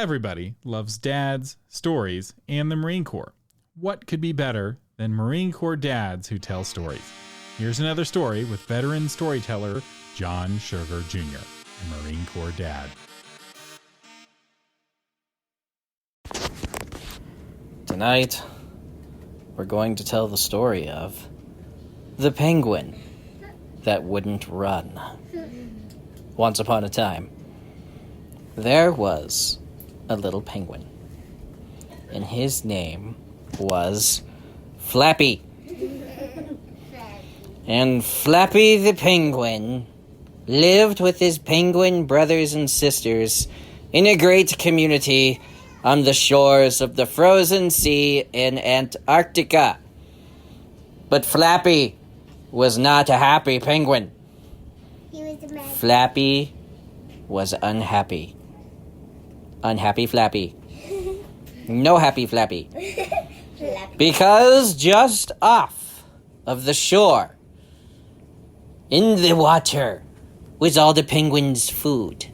Everybody loves dads, stories, and the Marine Corps. What could be better than Marine Corps dads who tell stories? Here's another story with veteran storyteller John Sugar Jr., a Marine Corps dad. Tonight, we're going to tell the story of the penguin that wouldn't run. Once upon a time, there was a little penguin, and his name was Flappy. And Flappy the penguin lived with his penguin brothers and sisters in a great community on the shores of the frozen sea in Antarctica. But Flappy was not a happy penguin. He was a man. Flappy was unhappy. Unhappy Flappy. No happy Flappy. Because just off of the shore, in the water, was all the penguins' food.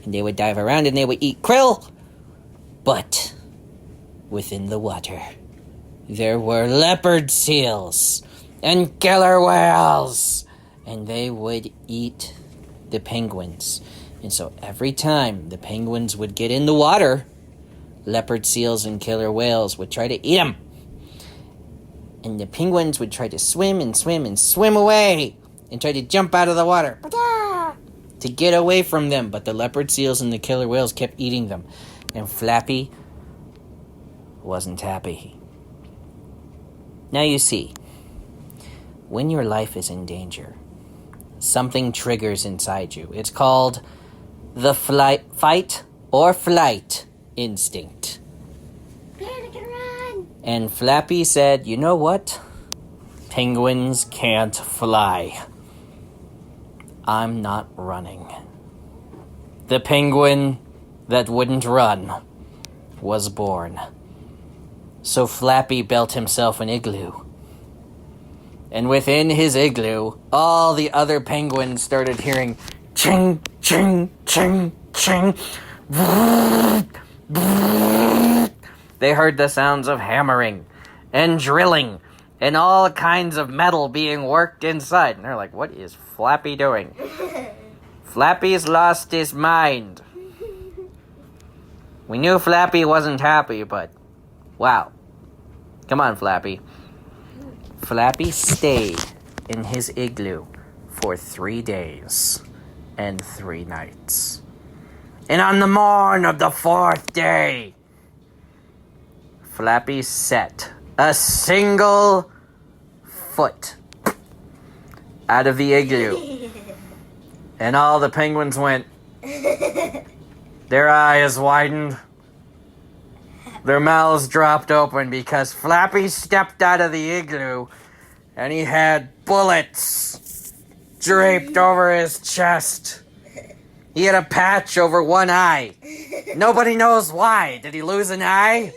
And they would dive around and they would eat krill. But within the water, there were leopard seals and killer whales. And they would eat the penguins. And so every time the penguins would get in the water, leopard seals and killer whales would try to eat them. And the penguins would try to swim and swim and swim away and try to jump out of the water to get away from them. But the leopard seals and the killer whales kept eating them. And Flappy wasn't happy. Now you see, when your life is in danger, something triggers inside you. It's called the fight or flight instinct. Panic and run! And Flappy said, you know what? Penguins can't fly. I'm not running. The penguin that wouldn't run was born. So Flappy built himself an igloo. And within his igloo, all the other penguins started hearing ching, ching, ching, ching. They heard the sounds of hammering and drilling and all kinds of metal being worked inside. And they're like, what is Flappy doing? Flappy's lost his mind. We knew Flappy wasn't happy, but wow. Come on, Flappy. Flappy stayed in his igloo for 3 days and 3 nights. And on the morn of the 4th day, Flappy set a single foot out of the igloo. And all the penguins went. Their eyes widened. Their mouths dropped open because Flappy stepped out of the igloo and he had bullets draped over his chest. He had a patch over one eye. Nobody knows why. Did he lose an eye?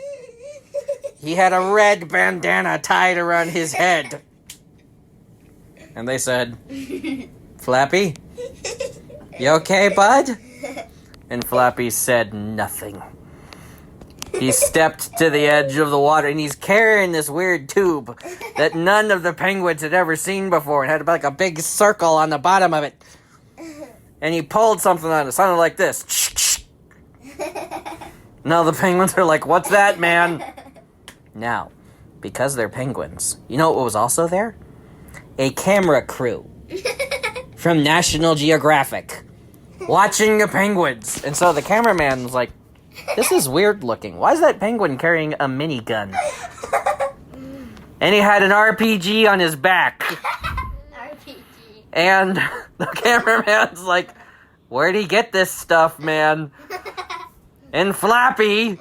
He had a red bandana tied around his head. And they said, Flappy, you okay, bud? And Flappy said nothing. He stepped to the edge of the water, and he's carrying this weird tube that none of the penguins had ever seen before. It had like a big circle on the bottom of it. And he pulled something on it. It sounded like this. Now the penguins are like, what's that, man? Now, because they're penguins, you know what was also there? A camera crew from National Geographic watching the penguins. And so the cameraman was like, this is weird looking. Why is that penguin carrying a minigun? And he had an RPG on his back. RPG. And the cameraman's like, where'd he get this stuff, man? And Flappy,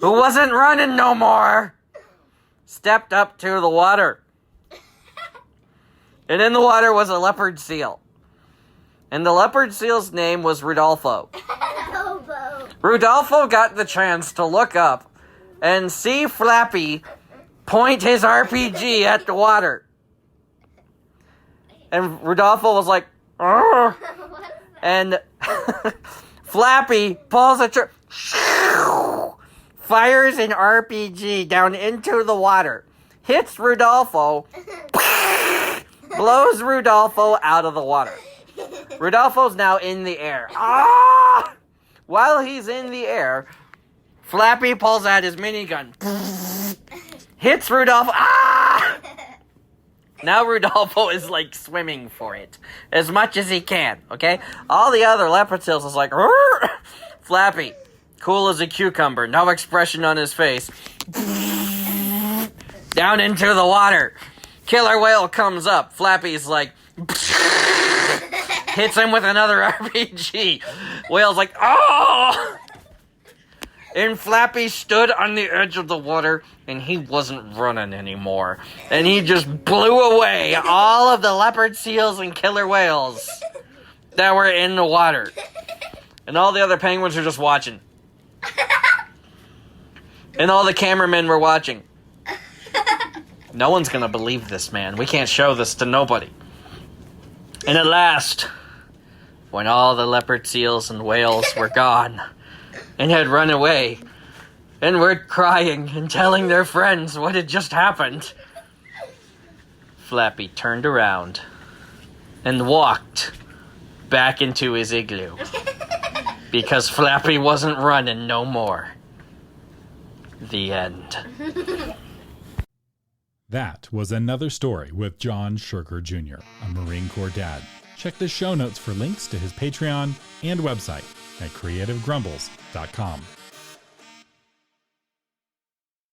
who wasn't running no more, stepped up to the water. And in the water was a leopard seal. And the leopard seal's name was Rudolfo. Bobo. Rudolfo got the chance to look up and see Flappy point his RPG at the water. And Rudolfo was like, "Arr!" And Flappy pulls a trigger. fires an RPG down into the water, hits Rudolfo, blows Rudolfo out of the water. Rudolfo's now in the air. Ah! While he's in the air, Flappy pulls out his minigun, hits Rudolfo. Ah! Now Rudolfo is like swimming for it as much as he can, okay? All the other leopard seals is like, "Rrr!" Flappy, cool as a cucumber, no expression on his face. Down into the water. Killer whale comes up. Flappy's like, hits him with another RPG. Whale's like, oh! And Flappy stood on the edge of the water, and he wasn't running anymore. And he just blew away all of the leopard seals and killer whales that were in the water. And all the other penguins were just watching. And all the cameramen were watching. No one's gonna believe this, man. We can't show this to nobody. And at last, when all the leopard seals and whales were gone and had run away and were crying and telling their friends what had just happened, Flappy turned around and walked back into his igloo because Flappy wasn't running no more. The end. That was another story with John Sugar Jr., a Marine Corps dad. Check the show notes for links to his Patreon and website at creativegrumbles.com.